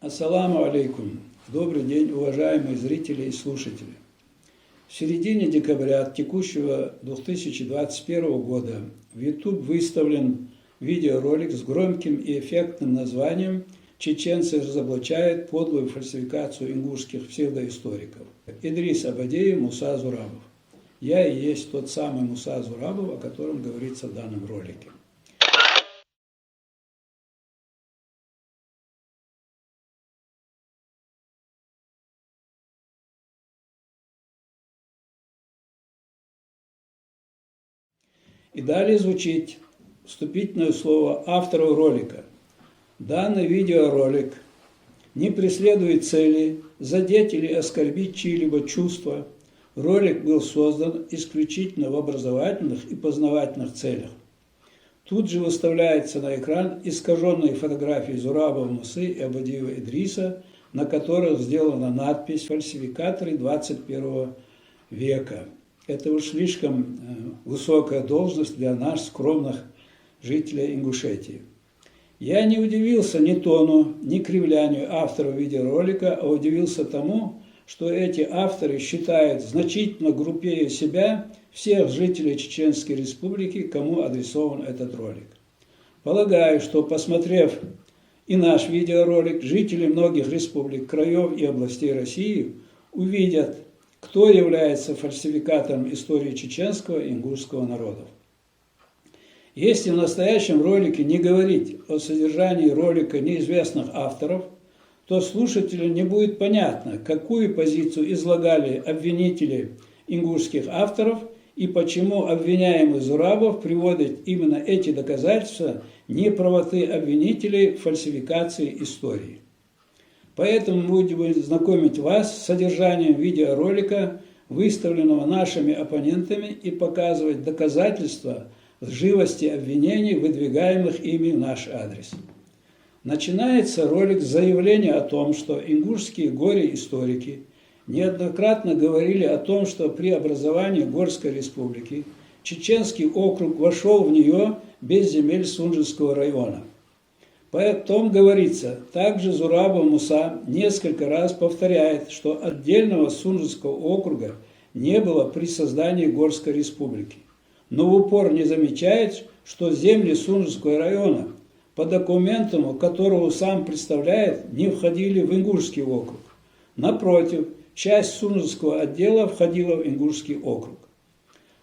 Ассаламу алейкум. Добрый день, уважаемые зрители и слушатели. В середине декабря текущего 2021 года в YouTube выставлен видеоролик с громким и эффектным названием «Чеченцы разоблачают подлую фальсификацию ингушских псевдоисториков». Идрис Абадеев, Муса Зурабов. Я и есть тот самый Муса Зурабов, о котором говорится в данном ролике. И далее звучит вступительное слово автору ролика. Данный видеоролик не преследует цели задеть или оскорбить чьи-либо чувства. Ролик был создан исключительно в образовательных и познавательных целях. Тут же выставляется на экран искаженные фотографии Зурабова Мусы и Абадиева Идриса, на которых сделана надпись «Фальсификаторы 21 века». Это уж слишком высокая должность для нас, скромных жителей Ингушетии. Я не удивился ни тону, ни кривлянию авторов видеоролика, а удивился тому, что эти авторы считают значительно группее себя всех жителей Чеченской Республики, кому адресован этот ролик. Полагаю, что, посмотрев и наш видеоролик, жители многих республик, краев и областей России увидят, кто является фальсификатором истории чеченского и ингушского народов. Если в настоящем ролике не говорить о содержании ролика неизвестных авторов, то слушателю не будет понятно, какую позицию излагали обвинители ингушских авторов и почему обвиняемый Зурабов приводит именно эти доказательства неправоты обвинителей в фальсификации истории. Поэтому мы будем знакомить вас с содержанием видеоролика, выставленного нашими оппонентами, и показывать доказательства лживости обвинений, выдвигаемых ими в наш адрес. Начинается ролик с заявления о том, что ингушские горе-историки неоднократно говорили о том, что при образовании Горской республики Чеченский округ вошел в нее без земель Сунжинского района. Потом говорится, также Зурабов Муса несколько раз повторяет, что отдельного Сунжинского округа не было при создании Горской республики, но в упор не замечает, что земли Сунжинского района, по документам, которого сам представляет, не входили в Ингушский округ. Напротив, часть Сунжинского отдела входила в Ингушский округ.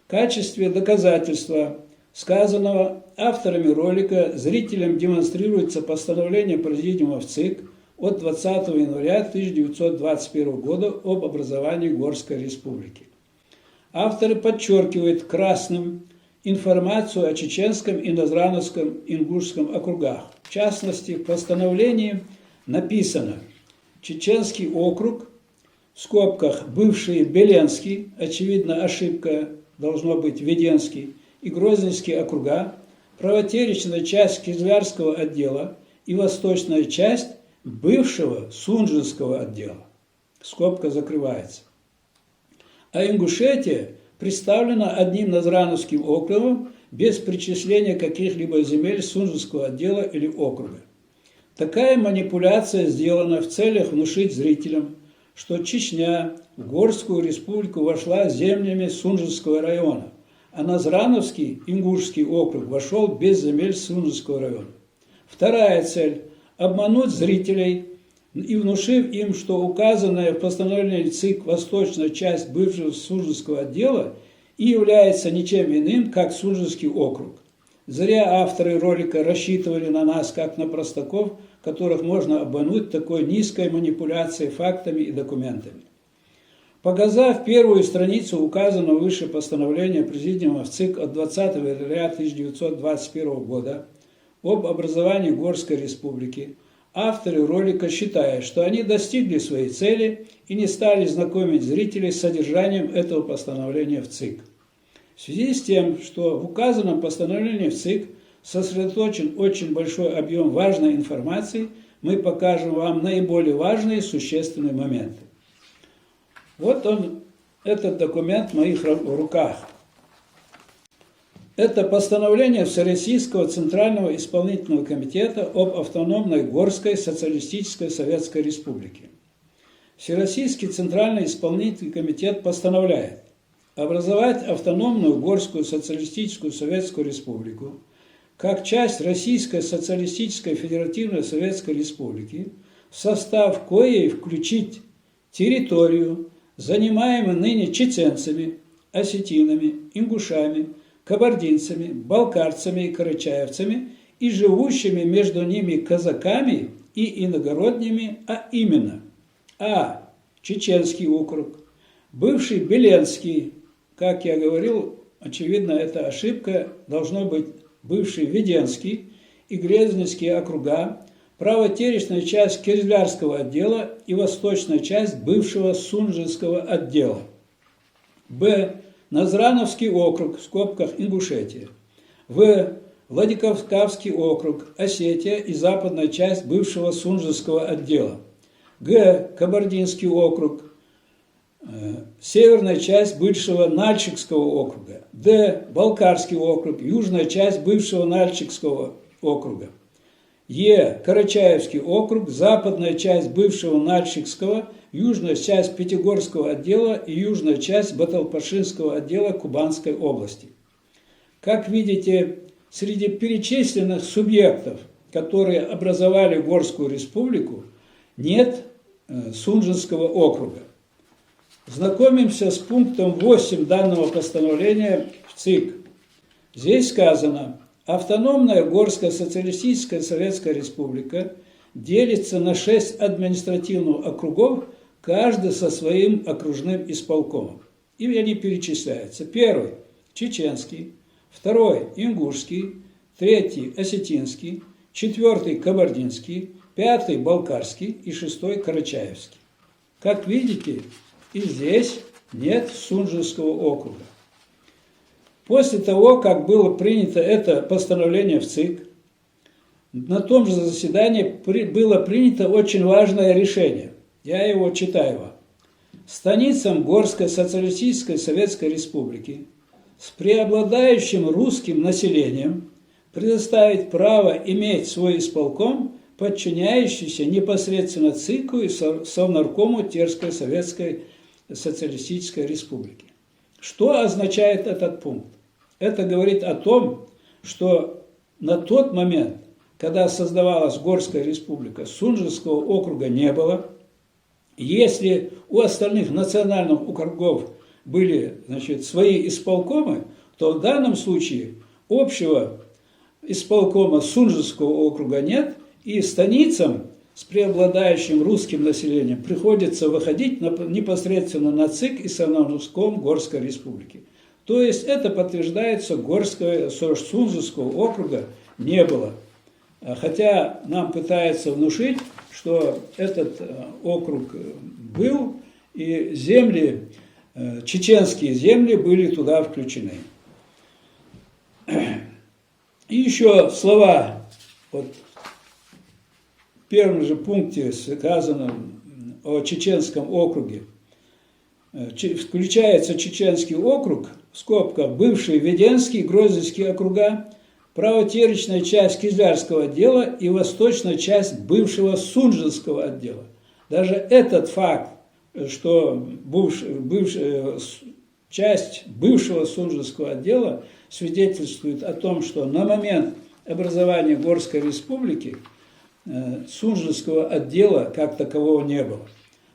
В качестве доказательства сказанного авторами ролика зрителям демонстрируется постановление Президиума ВЦИК от 20 января 1921 года об образовании Горской республики. Авторы подчеркивают красным информацию о чеченском и назрановском ингушском округах. В частности, в постановлении написано: Чеченский округ, в скобках бывший Беленский, очевидно ошибка, должно быть Веденский, и Грозненские округа, правотеречная часть Кизлярского отдела и восточная часть бывшего Сунжинского отдела. Скобка закрывается. А Ингушетия представлена одним назрановским округом без причисления каких-либо земель Сунжинского отдела или округа. Такая манипуляция сделана в целях внушить зрителям, что Чечня в Горскую республику вошла землями Сунжинского района, а Назрановский, Ингушский округ, вошел без земель Сунжинского района. Вторая цель – обмануть зрителей и внушив им, что указанная в постановлении ЦИК восточная часть бывшего Сунжинского отдела и является ничем иным, как Сунжинский округ. Зря авторы ролика рассчитывали на нас, как на простаков, которых можно обмануть такой низкой манипуляцией фактами и документами. Показав первую страницу указанного выше постановления Президиума ВЦИК от 20 января 1921 года об образовании Горской республики, авторы ролика считают, что они достигли своей цели и не стали знакомить зрителей с содержанием этого постановления ВЦИК. В связи с тем, что в указанном постановлении ВЦИК сосредоточен очень большой объем важной информации, мы покажем вам наиболее важные существенные моменты. Вот он, этот документ в моих руках. Это постановление Всероссийского Центрального исполнительного комитета об автономной Горской Социалистической Советской Республике. Всероссийский Центральный исполнительный комитет постановляет образовать автономную Горскую Социалистическую Советскую Республику как часть Российской Социалистической Федеративной Советской Республики, в состав коей включить территорию, занимаемую ныне чеченцами, осетинами, ингушами, кабардинцами, балкарцами и карачаевцами и живущими между ними казаками и иногородними, а именно: а. Чеченский округ, бывший Беленский, как я говорил, очевидно, это ошибка, должно быть бывший Веденский и Грезненские округа, правотеречная часть Кизлярского отдела и восточная часть бывшего Сунжинского отдела. Б. Назрановский округ, в скобках Ингушетия. В. Владикавказский округ, Осетия и западная часть бывшего Сунжинского отдела. Г. Кабардинский округ, северная часть бывшего Нальчикского округа. Д. Балкарский округ, южная часть бывшего Нальчикского округа. Е. Карачаевский округ, западная часть бывшего Нальчикского, южная часть Пятигорского отдела и южная часть Баталпашинского отдела Кубанской области. Как видите, среди перечисленных субъектов, которые образовали Горскую республику, нет Сунжинского округа. Знакомимся с пунктом 8 данного постановления в ЦИК. Здесь сказано: автономная Горская Социалистическая Советская Республика делится на 6 административных округов, каждый со своим окружным исполкомом. И они перечисляются. Первый – чеченский, второй – ингушский, третий – осетинский, четвертый – кабардинский, пятый – балкарский и шестой – карачаевский. Как видите, и здесь нет Сунжинского округа. После того, как было принято это постановление в ЦИК, на том же заседании было принято очень важное решение. Я его читаю вам. Станицам Горской Социалистической Советской Республики с преобладающим русским населением предоставить право иметь свой исполком, подчиняющийся непосредственно ЦИКу и Совнаркому Терской Советской Социалистической Республики. Что означает этот пункт? Это говорит о том, что на тот момент, когда создавалась Горская республика, Сунжинского округа не было. Если у остальных национальных округов были, свои исполкомы, то в данном случае общего исполкома Сунжинского округа нет, и станицам с преобладающим русским населением приходится выходить непосредственно на ЦИК и Совнарком Горской республики. То есть это подтверждается, Сунжинского округа не было. Хотя нам пытаются внушить, что этот округ был, и земли, чеченские земли были туда включены. И еще слова, вот в первом же пункте сказано о чеченском округе. Включается чеченский округ, в скобках, бывший Веденский, Грозненские округа, правотеречная часть Кизлярского отдела и восточная часть бывшего Сунжинского отдела. Даже этот факт, что часть бывшего Сунжинского отдела свидетельствует о том, что на момент образования Горской республики Сунжинского отдела как такового не было.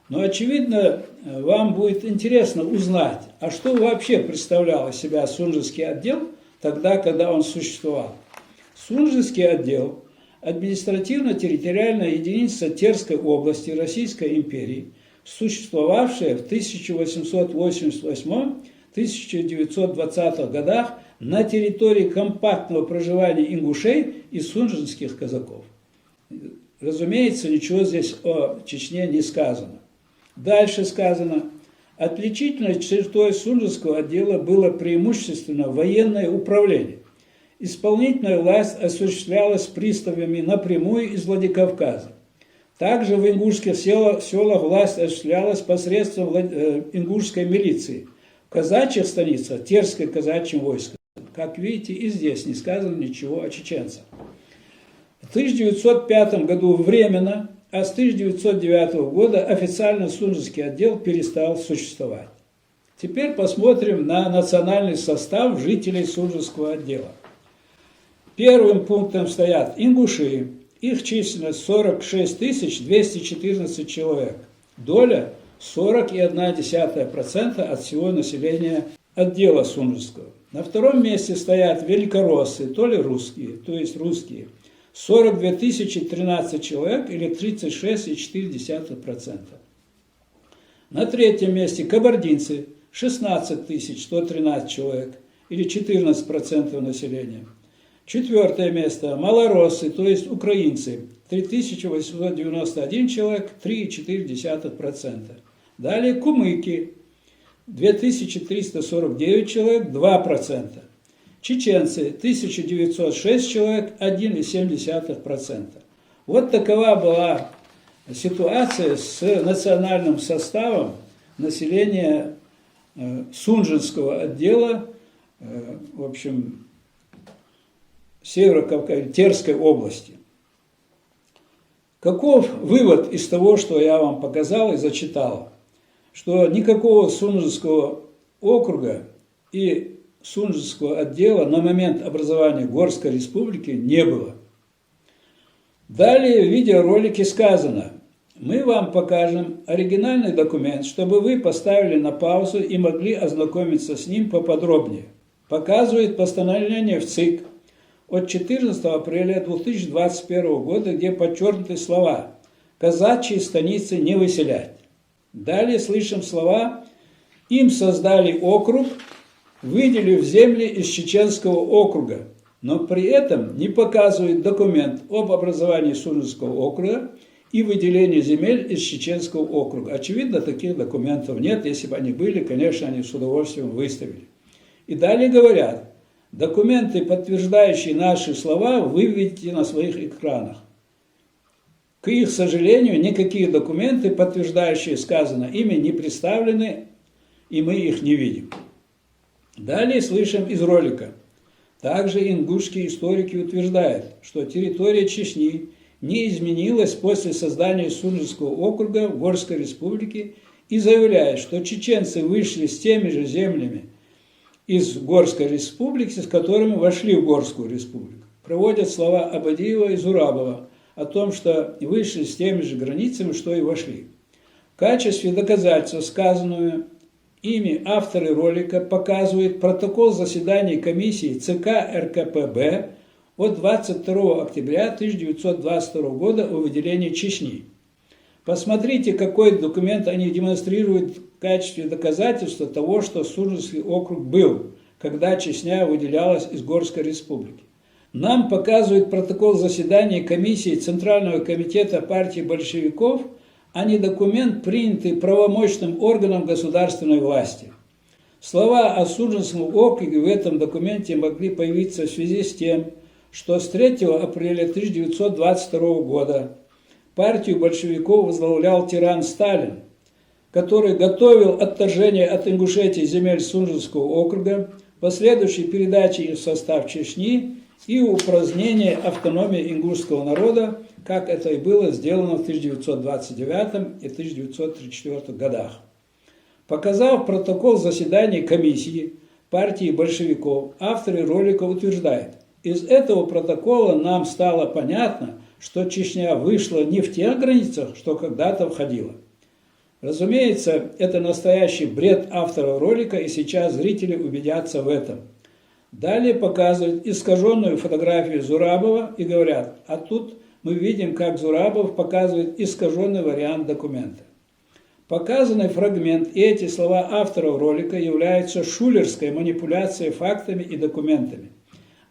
Но, очевидно, вам будет интересно узнать, а что вообще представлял из себя Сунжинский отдел тогда, когда он существовал. Сунжинский отдел – административно-территориальная единица Терской области Российской империи, существовавшая в 1888-1920 годах на территории компактного проживания ингушей и сунжинских казаков. Разумеется, ничего здесь о Чечне не сказано. Дальше сказано: отличительной чертой Сунжинского отдела было преимущественно военное управление. Исполнительная власть осуществлялась приставами напрямую из Владикавказа. Также в ингушских селах власть осуществлялась посредством ингушской милиции. В казачьих станицах – Терское казачьим войском. Как видите, и здесь не сказано ничего о чеченцах. В 1905 году временно, а с 1909 года официально Сунжский отдел перестал существовать. Теперь посмотрим на национальный состав жителей Сунжского отдела. Первым пунктом стоят ингуши. Их численность 46 214 человек. Доля 40,1% от всего населения отдела Сунжского. На втором месте стоят великороссы, то ли русские, то есть русские. 42 013 человек или 36,4%. На третьем месте кабардинцы, 16 113 человек или 14% населения. Четвертое место малороссы, то есть украинцы, 3891 человек, 3,4%. Далее кумыки, 2349 человек, 2%. Чеченцы, 1906 человек, 1,7%. Вот такова была ситуация с национальным составом населения Сунжского отдела, в общем, Северо-Терской области. Каков вывод из того, что я вам показал и зачитал? Что никакого Сунжского округа и Сунжского отдела на момент образования Горской республики не было. Далее в видеоролике сказано: мы вам покажем оригинальный документ, чтобы вы поставили на паузу и могли ознакомиться с ним поподробнее. Показывает постановление в ЦИК от 14 апреля 2021 года, где подчеркнуты слова «казачьи станицы не выселять». Далее слышим слова «им создали округ, выделив земли из Чеченского округа», но при этом не показывает документ об образовании Сунжского округа и выделении земель из Чеченского округа. Очевидно, таких документов нет. Если бы они были, конечно, они с удовольствием выставили. И далее говорят: документы, подтверждающие наши слова, вы видите на своих экранах. К их сожалению, никакие документы, подтверждающие сказанное ими, не представлены, и мы их не видим. Далее слышим из ролика. Также ингушские историки утверждают, что территория Чечни не изменилась после создания Сунжского округа в Горской республике и заявляют, что чеченцы вышли с теми же землями из Горской республики, с которыми вошли в Горскую республику. Проводят слова Абадиева и Зурабова о том, что вышли с теми же границами, что и вошли. В качестве доказательства сказанного ими авторы ролика показывают протокол заседаний комиссии ЦК РКПБ от 22 октября 1922 года о выделении Чечни. Посмотрите, какой документ они демонстрируют в качестве доказательства того, что Сунжский округ был, когда Чечня выделялась из Горской республики. Нам показывают протокол заседания комиссии Центрального комитета партии большевиков, а не документ, принятый правомочным органом государственной власти. Слова о Сунжском округе в этом документе могли появиться в связи с тем, что с 3 апреля 1922 года партию большевиков возглавлял тиран Сталин, который готовил отторжение от Ингушетии земель Сунжского округа, последующей передачи их в состав Чечни и упразднение автономии ингушского народа, как это и было сделано в 1929 и 1934 годах. Показав протокол заседаний комиссии партии большевиков, авторы ролика утверждают: из этого протокола нам стало понятно, что Чечня вышла не в тех границах, что когда-то входила. Разумеется, это настоящий бред авторов ролика, и сейчас зрители убедятся в этом. Далее показывают искаженную фотографию Зурабова и говорят: а тут мы видим, как Зурабов показывает искаженный вариант документа. Показанный фрагмент и эти слова авторов ролика являются шулерской манипуляцией фактами и документами.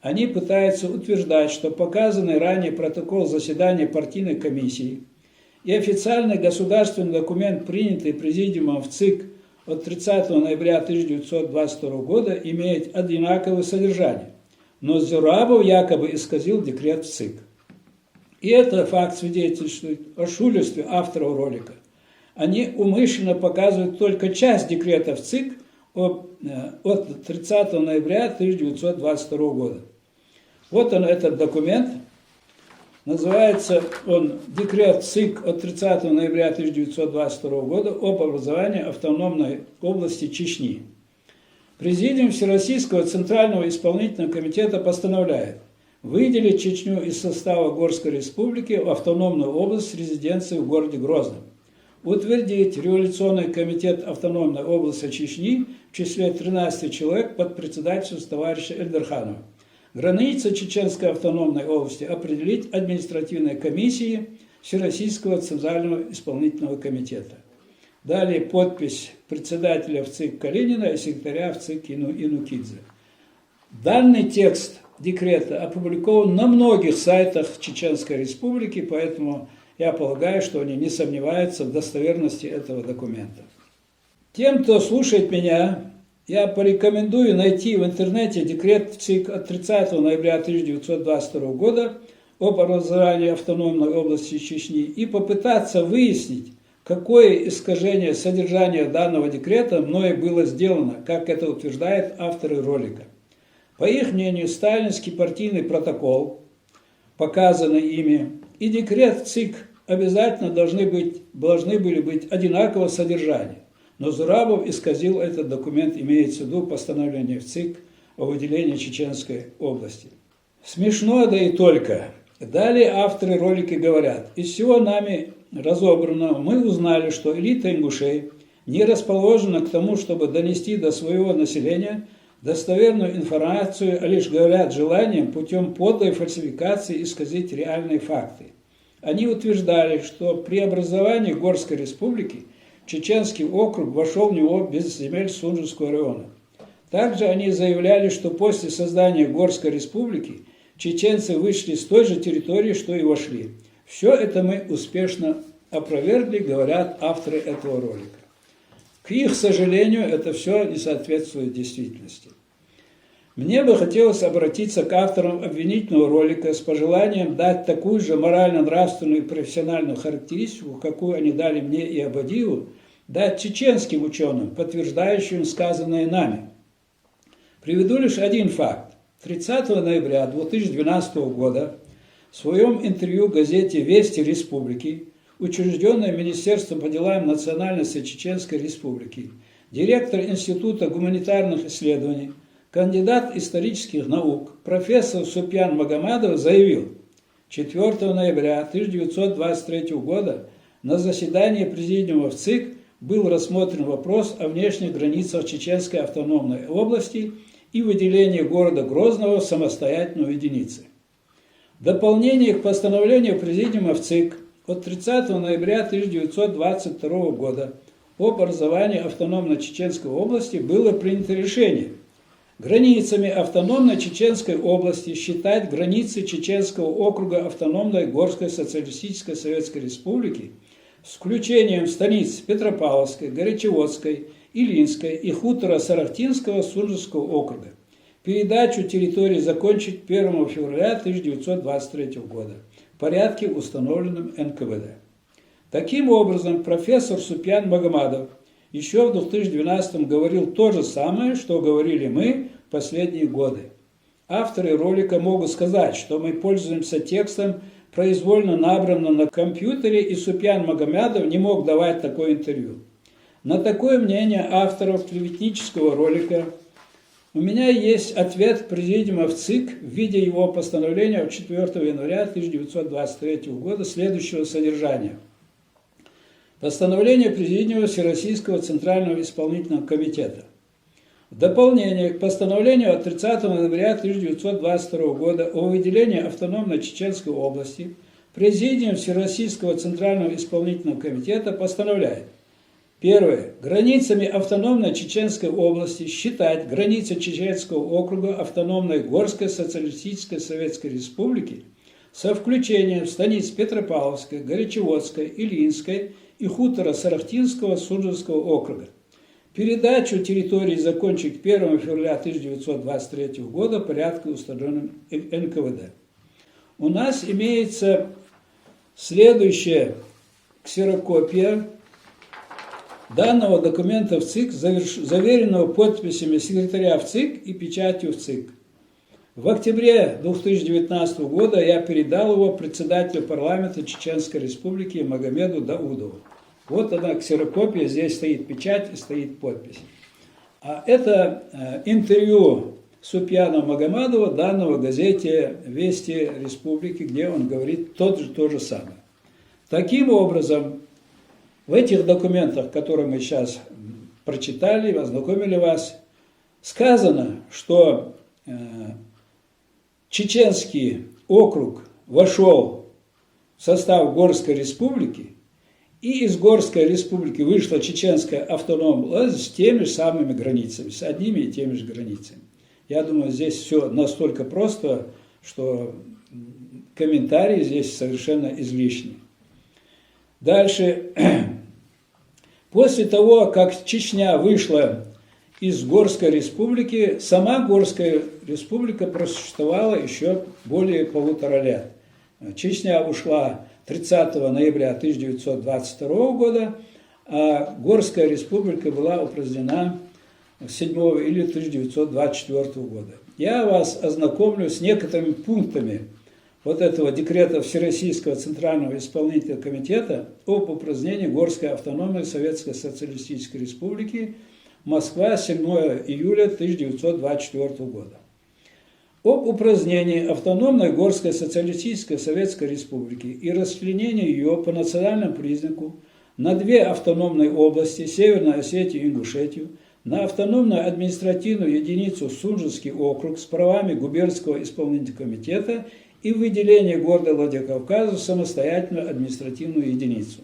Они пытаются утверждать, что показанный ранее протокол заседания партийной комиссии и официальный государственный документ, принятый Президиумом в ЦИК от 30 ноября 1922 года, имеют одинаковое содержание, но Зурабов якобы исказил декрет в ЦИК. И этот факт свидетельствует о шулерстве авторов ролика. Они умышленно показывают только часть декрета в ЦИК, от 30 ноября 1922 года. Вот он, этот документ. Называется он «Декрет ЦИК от 30 ноября 1922 года об образовании автономной области Чечни». Президиум Всероссийского Центрального исполнительного комитета постановляет выделить Чечню из состава Горской республики в автономную область с резиденцией в городе Грозном. Утвердить Революционный комитет автономной области Чечни в числе 13 человек под председательством товарища Эльдарханова. Границы Чеченской автономной области определить административной комиссией Всероссийского Центрального исполнительного комитета. Далее подпись председателя ВЦИК Калинина и секретаря ВЦИК Инукидзе. Данный текст декрета опубликован на многих сайтах Чеченской Республики, поэтому я полагаю, что они не сомневаются в достоверности этого документа. Тем, кто слушает меня, я порекомендую найти в интернете декрет ЦИК от 30 ноября 1922 года об образовании автономной области Чечни и попытаться выяснить, какое искажение содержания данного декрета мною было сделано, как это утверждают авторы ролика. По их мнению, сталинский партийный протокол, показанный ими, и декрет ЦИК обязательно должны были быть одинакового содержания. Но Зурабов исказил этот документ, имеется в виду постановление в ЦИК о выделении Чеченской области. Смешно, да и только. Далее авторы ролика говорят: из всего нами разобранного мы узнали, что элита ингушей не расположена к тому, чтобы донести до своего населения достоверную информацию, а лишь говорят желанием путем подлой фальсификации исказить реальные факты. Они утверждали, что при образовании Горской республики Чеченский округ вошел в него без земель Сунжского района. Также они заявляли, что после создания Горской республики чеченцы вышли с той же территории, что и вошли. Все это мы успешно опровергли, говорят авторы этого ролика. К их сожалению, это все не соответствует действительности. Мне бы хотелось обратиться к авторам обвинительного ролика с пожеланием дать такую же морально-нравственную и профессиональную характеристику, какую они дали мне и Абадиеву, дать чеченским ученым, подтверждающим сказанное нами. Приведу лишь один факт. 30 ноября 2012 года в своем интервью газете «Вести Республики», учрежденной Министерством по делам национальности Чеченской Республики, директор Института гуманитарных исследований, кандидат исторических наук, профессор Супьян Магомадов заявил: 4 ноября 1923 года на заседании Президиума ВЦИК был рассмотрен вопрос о внешних границах Чеченской автономной области и выделении города Грозного в самостоятельную единицу. В дополнение к постановлению Президиума ВЦИК от 30 ноября 1922 года об образовании автономной Чеченской области было принято решение границами автономной Чеченской области считать границы Чеченского округа автономной Горской социалистической Советской Республики с включением станиц Петропавловской, Горячеводской, Илинской и хутора Сарахтинского Сунжского округа. Передачу территории закончить 1 февраля 1923 года в порядке, установленном НКВД. Таким образом, профессор Супьян Магомадов еще в 2012 говорил то же самое, что говорили мы в последние годы. Авторы ролика могут сказать, что мы пользуемся текстом, произвольно набранным на компьютере, и Супьян Магомадов не мог давать такое интервью. На такое мнение авторов клеветнического ролика у меня есть ответ Президиума ВЦИК в виде его постановления от 4 января 1923 года следующего содержания. Постановление Президиума Всероссийского Центрального исполнительного комитета. В дополнение к постановлению от 30 ноября 1922 года о выделении автономной Чеченской области Президиум Всероссийского Центрального исполнительного комитета постановляет: первое. Границами автономной Чеченской области считать границы Чеченского округа автономной Горской социалистической Советской Республики со включением станиц Петропавловской, Горячеводской, Илинской и хутора Сарахтинского Сунжского округа. Передачу территории закончить 1 февраля 1923 года в порядке, установленном НКВД. У нас имеется следующая ксерокопия данного документа в ЦИК, заверенного подписями секретаря в ЦИК и печатью в ЦИК. В октябре 2019 года я передал его председателю парламента Чеченской Республики Магомеду Даудову. Вот она, ксерокопия, здесь стоит печать и стоит подпись. А это интервью Супьяна Магомедова, данного в газете «Вести Республики», где он говорит то же самое. Таким образом, в этих документах, которые мы сейчас прочитали, ознакомили вас, сказано, что Чеченский округ вошел в состав Горской Республики, и из Горской Республики вышла Чеченская автономная область с теми же самыми границами, с одними и теми же границами. Я думаю, здесь все настолько просто, что комментарии здесь совершенно излишни. Дальше. После того, как Чечня вышла из Горской Республики, сама Горская Республика просуществовала еще более 1,5 лет. Чечня ушла 30 ноября 1922 года, а Горская Республика была упразднена 7 июля 1924 года. Я вас ознакомлю с некоторыми пунктами вот этого декрета Всероссийского Центрального Исполнительного Комитета об упразднении Горской автономной Советской Социалистической Республики, Москва, 7 июля 1924 года. Об упразднении автономной Горской Социалистической Советской Республики и расчленении ее по национальному признаку на 2 автономные области, Северную Осетию и Ингушетию, на автономную административную единицу Сунжинский округ с правами губернского исполнительного комитета и выделение города Владикавказа в самостоятельную административную единицу.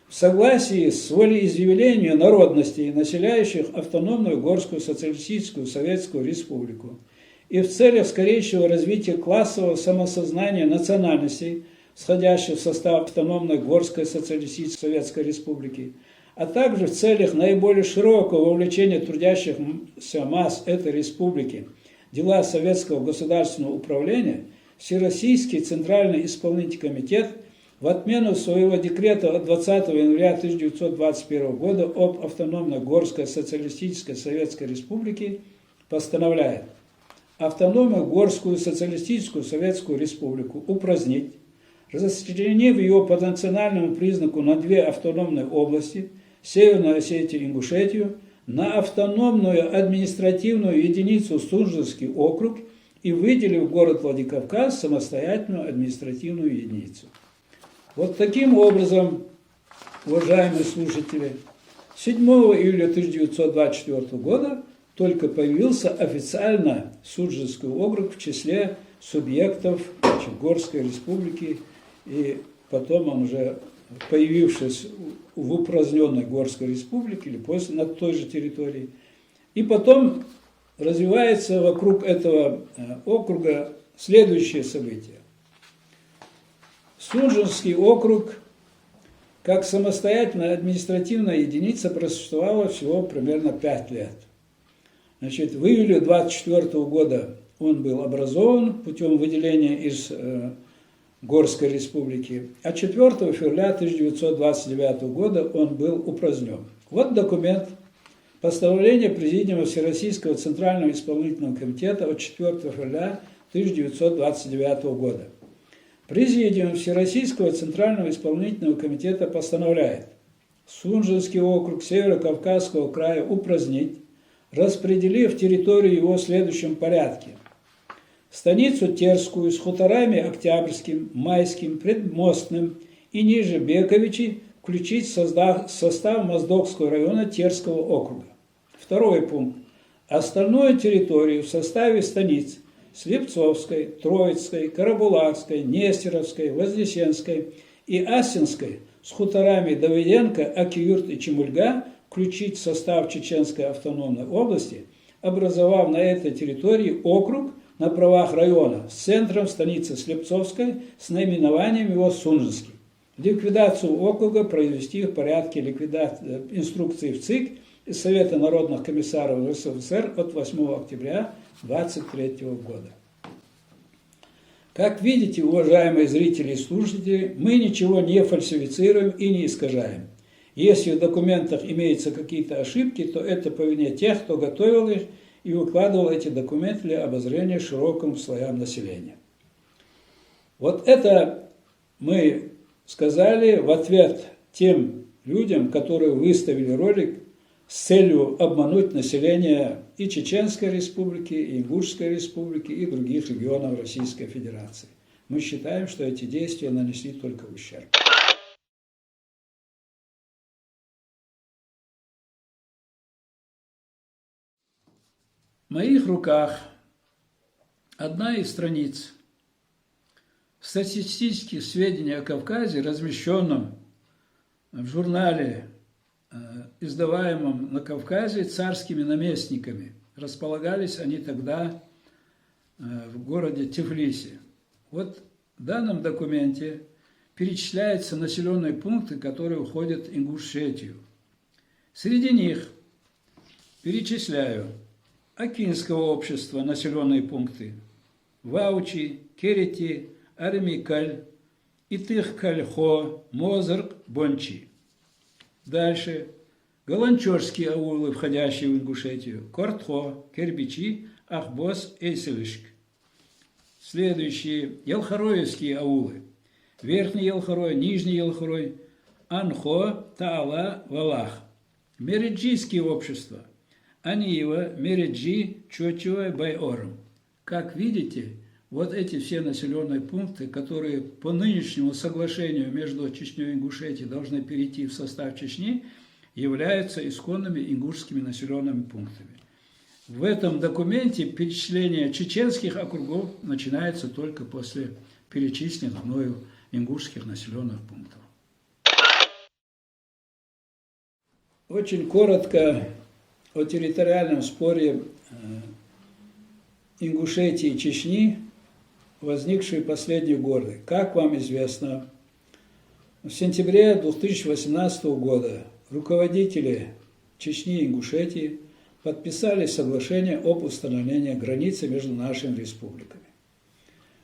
В согласии с волеизъявлением народностей, населяющих автономную Горскую Социалистическую Советскую Республику, и в целях скорейшего развития классового самосознания национальностей, входящих в состав автономной Горской Социалистической Советской Республики, а также в целях наиболее широкого вовлечения трудящихся масс этой республики в дела советского государственного управления, Всероссийский Центральный Исполнительный Комитет в отмену своего декрета от 20 января 1921 года об автономной Горской Социалистической Советской Республике постановляет автономную Горскую Социалистическую Советскую Республику упразднить, расчленив ее по национальному признаку на 2 автономные области, Северную Осетию и Ингушетию, на автономную административную единицу Сунжинский округ и выделив город Владикавказ самостоятельную административную единицу. Вот таким образом, уважаемые слушатели, 7 июля 1924 года только появился официально Сунжинский округ в числе субъектов Горской Республики, и потом он уже, появившись в упраздненной Горской Республике или после на той же территории, и потом развивается вокруг этого округа следующее событие. Сунжинский округ, как самостоятельная административная единица, просуществовала всего примерно 5 лет. Значит, в июле 1924 года он был образован путем выделения из Горской Республики, а 4 февраля 1929 года он был упразднен. Вот документ постановления Президиума Всероссийского Центрального Исполнительного Комитета от 4 февраля 1929 года. Президиум Всероссийского Центрального Исполнительного Комитета постановляет Сунжинский округ Северо-Кавказского края упразднить, распределив территорию его в следующем порядке. Станицу Терскую с хуторами Октябрьским, Майским, Предмостным и ниже Бековичи включить в состав Моздокского района Терского округа. Второй пункт. Остальную территорию в составе станиц Слепцовской, Троицкой, Карабулакской, Нестеровской, Вознесенской и Асинской с хуторами Давыденко, Акиюрт и Чемульга включить в состав Чеченской автономной области, образовав на этой территории округ на правах района с центром станицы Слепцовской с наименованием его Сунжинский. Ликвидацию округа произвести в порядке инструкции в ЦИК и Совета народных комиссаров РСФСР от 8 октября 1923 года. Как видите, уважаемые зрители и слушатели, мы ничего не фальсифицируем и не искажаем. Если в документах имеются какие-то ошибки, то это по вине тех, кто готовил их и выкладывал эти документы для обозрения широким слоям населения. Вот это мы сказали в ответ тем людям, которые выставили ролик с целью обмануть население и Чеченской Республики, и Ингушской Республики, и других регионов Российской Федерации. Мы считаем, что эти действия нанесли только ущерб. В моих руках одна из страниц статистических сведений о Кавказе, размещенном в журнале, издаваемом на Кавказе царскими наместниками. Располагались они тогда в городе Тифлисе. Вот в данном документе перечисляются населенные пункты, которые входят в Ингушетию. Среди них перечисляю Акинского общества населенные пункты: Ваучи, Керети, Армикаль, Итых-Кальхо, Мозырк, Бончи. Дальше. Голанчорские аулы, входящие в Ингушетию: Кортхо, Кербичи, Ахбос, Эйселишк. Следующие. Елхороевские аулы: Верхний Елхорой, Нижний Елхорой, Анхо, Таала, Валах. Мереджийские общества: Аниева, Мереджи, Чотева, Байором. Как видите, вот эти все населенные пункты, которые по нынешнему соглашению между Чечней и Ингушетией должны перейти в состав Чечни, являются исконными ингушскими населенными пунктами. В этом документе перечисление чеченских округов начинается только после перечисленных мною ингушских населенных пунктов. Очень коротко о территориальном споре Ингушетии и Чечни, возникшей в последние годы. Как вам известно, в сентябре 2018 года руководители Чечни и Ингушетии подписали соглашение об установлении границы между нашими республиками.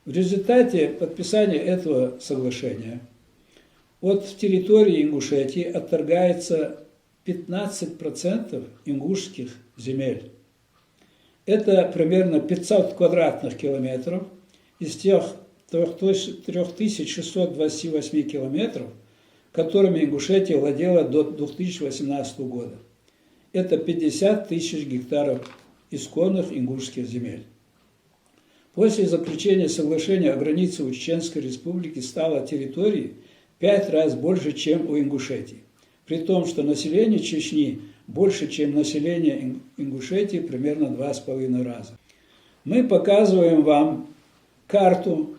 В результате подписания этого соглашения от территории Ингушетии отторгается 15% ингушских земель. Это примерно 500 квадратных километров из тех 3628 километров, которыми Ингушетия владела до 2018 года. Это 50 тысяч гектаров исконных ингушских земель. После заключения соглашения о границе у Чеченской Республики стало территории 5 раз больше, чем у Ингушетии. При том, что население Чечни больше, чем население Ингушетии, примерно 2,5 раза. Мы показываем вам карту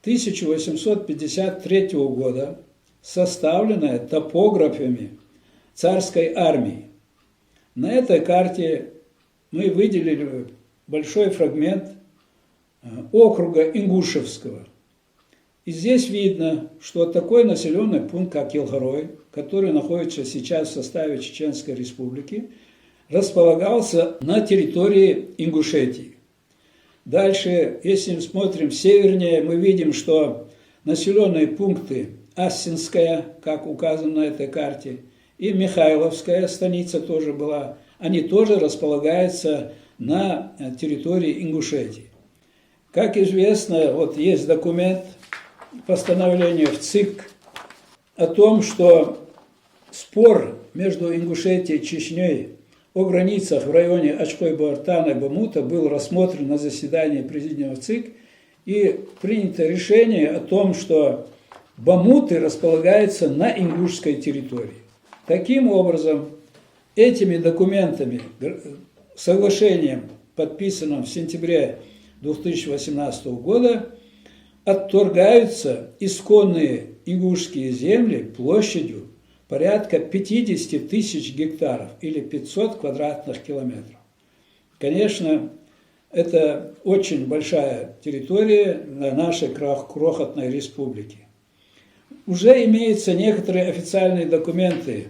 1853 года, составленная топографами царской армии. На этой карте мы выделили большой фрагмент округа Ингушевского. И здесь видно, что такой населенный пункт, как Елхорой, который находится сейчас в составе Чеченской Республики, располагался на территории Ингушетии. Дальше, если мы смотрим севернее, мы видим, что населенные пункты Ассинская, как указано на этой карте, и Михайловская станица тоже была, они тоже располагаются на территории Ингушетии. Как известно, вот есть документ, постановление в ЦИК о том, что спор между Ингушетией и Чечней о границах в районе Ачкой-Баартана и Бамута был рассмотрен на заседании президиума ЦИК, и принято решение о том, что Бамуты располагаются на ингушской территории. Таким образом, этими документами, соглашением, подписанным в сентябре 2018 года, отторгаются исконные ингушские земли площадью порядка 50 тысяч гектаров или 500 квадратных километров. Конечно, это очень большая территория для нашей крохотной республики. Уже имеются некоторые официальные документы,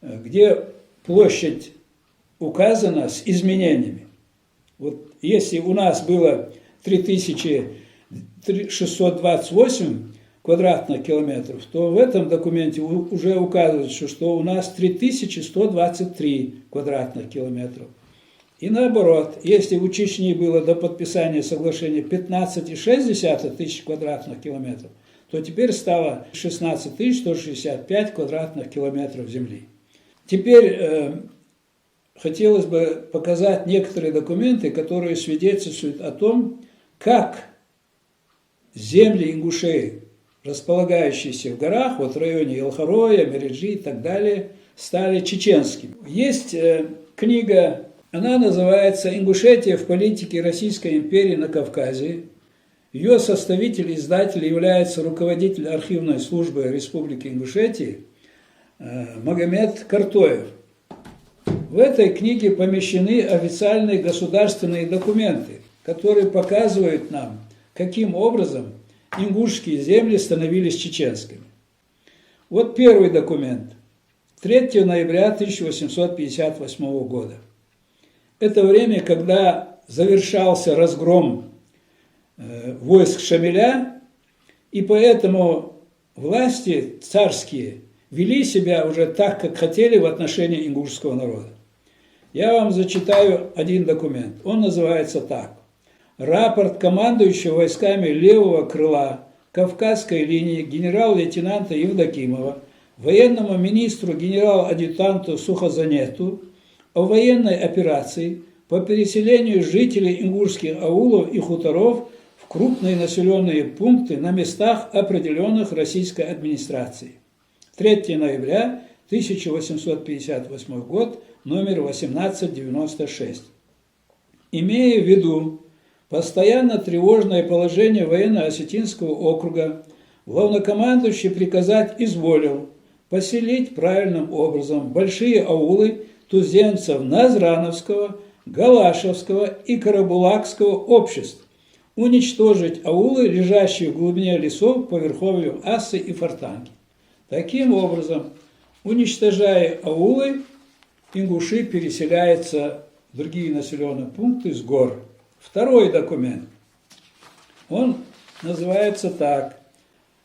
где площадь указана с изменениями. Вот если у нас было 3628 квадратных километров, то в этом документе уже указывается, что у нас 3123 квадратных километров. И наоборот, если у Чечни было до подписания соглашения 15,6 тысяч квадратных километров, то теперь стало 16 165 квадратных километров земли. Теперь хотелось бы показать некоторые документы, которые свидетельствуют о том, как земли ингушей, располагающиеся в горах, вот в районе Елхороя, Мереджи и так далее, стали чеченскими. Есть книга, она называется «Ингушетия в политике Российской империи на Кавказе». Ее составитель и издатель является руководитель архивной службы Республики Ингушетии Магомед Картоев. В этой книге помещены официальные государственные документы, которые показывают нам, каким образом ингушские земли становились чеченскими. Вот первый документ. 3 ноября 1858 года. Это время, когда завершался разгром войск Шамиля, и поэтому власти царские вели себя уже так, как хотели в отношении ингушского народа. Я вам зачитаю один документ. Он называется так. Рапорт командующего войсками левого крыла Кавказской линии генерал-лейтенанта Евдокимова военному министру генерал-адъютанту Сухозанету о военной операции по переселению жителей ингушских аулов и хуторов в крупные населенные пункты на местах, определенных российской администрацией. 3 ноября 1858 год, номер 1896. Имея в виду постоянно тревожное положение военно-осетинского округа, главнокомандующий приказать изволил поселить правильным образом большие аулы туземцев Назрановского, Галашевского и Карабулакского обществ, уничтожить аулы, лежащие в глубине лесов по верховью Асы и Фортанки. Таким образом, уничтожая аулы, ингуши переселяются в другие населенные пункты с гор. Второй документ. Он называется так.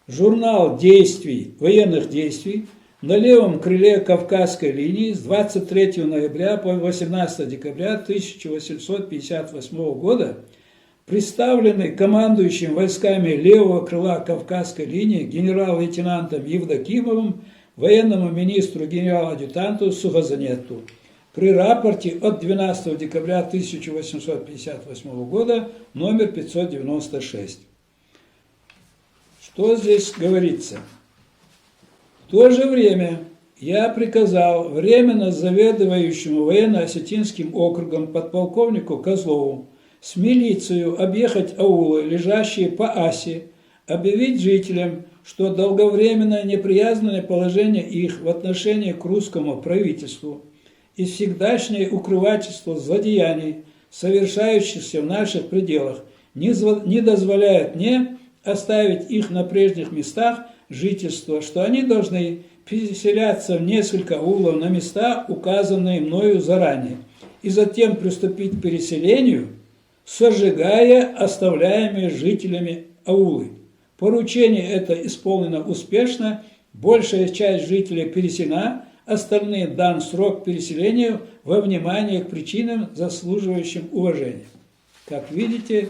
Журнал действий, военных действий на левом крыле Кавказской линии с 23 ноября по 18 декабря 1858 года, представленный командующим войсками левого крыла Кавказской линии генерал-лейтенантом Евдокимовым военному министру генерал-адъютанту Сухозанету при рапорте от 12 декабря 1858 года номер 596. Что здесь говорится? В то же время я приказал временно заведующему военно-осетинским округом подполковнику Козлову с милицией объехать аулы, лежащие по Асе, объявить жителям, что долговременное неприязненное положение их в отношении к русскому правительству и всегдашнее укрывательство злодеяний, совершающихся в наших пределах, не дозволяет мне оставить их на прежних местах жительства, что они должны переселяться в несколько аулов на места, указанные мною заранее, и затем приступить к переселению, сожигая оставляемые жителями аулы. Поручение это исполнено успешно, большая часть жителей переселена, остальные дан срок переселения во внимание к причинам, заслуживающим уважения. Как видите,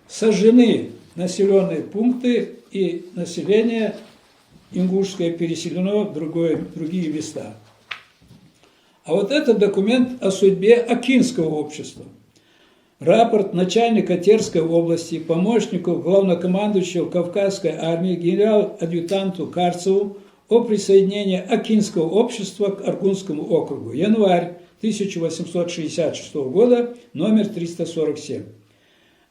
сожжены населенные пункты, и население ингушское переселено в другие места. А вот этот документ о судьбе Акинского общества. Рапорт начальника Терской области, помощнику главнокомандующего Кавказской армии генерал-адъютанту Карцеву о присоединении Акинского общества к Аргунскому округу. Январь 1866 года, номер 347.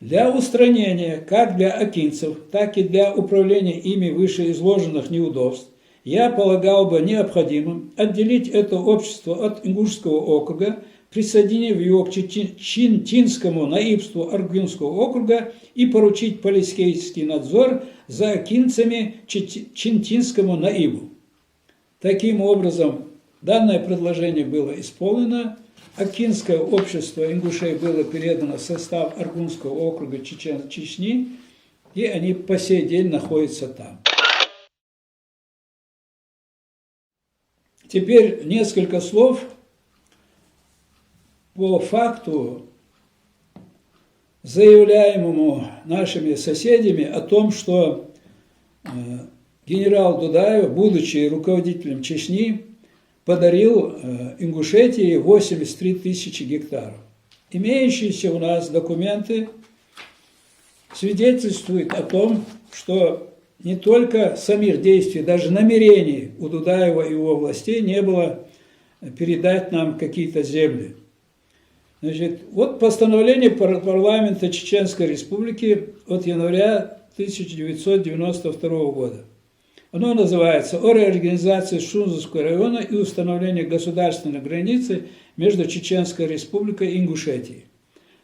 Для устранения как для акинцев, так и для управления ими вышеизложенных неудобств я полагал бы необходимым отделить это общество от Ингушского округа, присоединив его к Чинтинскому наибству Аргунского округа и поручить полицейский надзор за акинцами Чинтинскому наибу. Таким образом, данное предложение было исполнено. Акинское общество ингушей было передано в состав Аргунского округа Чечни, и они по сей день находятся там. Теперь несколько слов по факту, заявляемому нашими соседями о том, что генерал Дудаев, будучи руководителем Чечни, подарил Ингушетии 83 тысячи гектаров. Имеющиеся у нас документы свидетельствуют о том, что не только самих действий, даже намерений у Дудаева и его властей не было передать нам какие-то земли. Значит, вот постановление парламента Чеченской Республики от января 1992 года. Оно называется «О реорганизации Шунзовского района и установлении государственной границы между Чеченской Республикой и Ингушетией».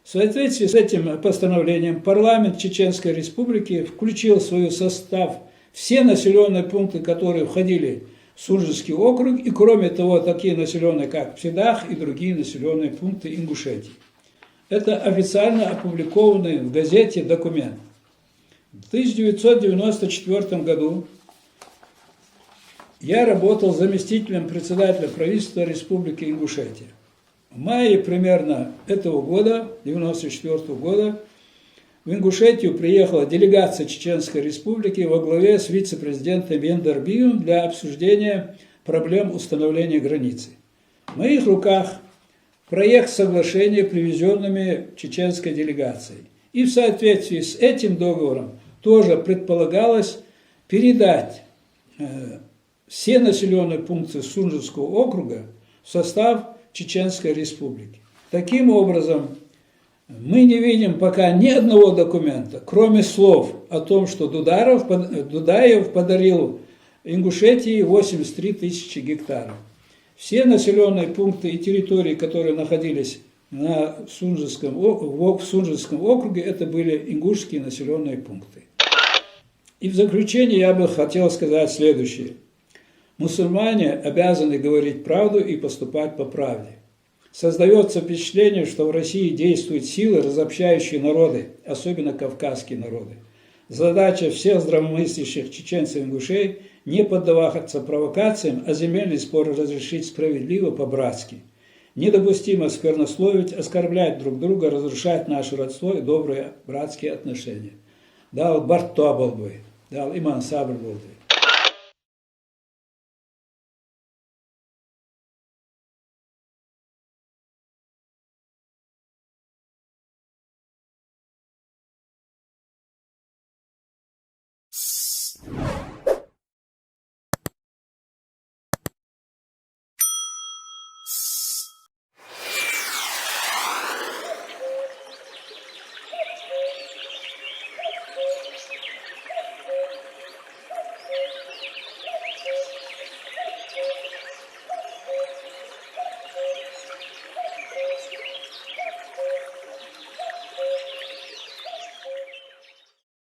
В соответствии с этим постановлением парламент Чеченской Республики включил в свой состав все населенные пункты, которые входили в Сунжский округ, и кроме того, такие населенные, как Псидах и другие населенные пункты Ингушетии. Это официально опубликованный в газете документ. В 1994 году я работал заместителем председателя правительства Республики Ингушетия. В мае примерно этого года, 1994 года, в Ингушетию приехала делегация Чеченской Республики во главе с вице-президентом Ендербиевым для обсуждения проблем установления границы. В моих руках проект соглашения, привезенными чеченской делегацией. И в соответствии с этим договором тоже предполагалось передать все населенные пункты Сунжского округа в состав Чеченской Республики. Таким образом, мы не видим пока ни одного документа, кроме слов о том, что Дудаев подарил Ингушетии 83 тысячи гектаров. Все населенные пункты и территории, которые находились в Сунжском округе, это были ингушские населенные пункты. И в заключение я бы хотел сказать следующее. Мусульмане обязаны говорить правду и поступать по правде. Создается впечатление, что в России действуют силы, разобщающие народы, особенно кавказские народы. Задача всех здравомыслящих чеченцев и ингушей – не поддаваться провокациям, а земельные споры разрешить справедливо, по-братски. Недопустимо сквернословить, оскорблять друг друга, разрушать наше родство и добрые братские отношения. Дал Барто был бы, дал Иман Сабр был бы.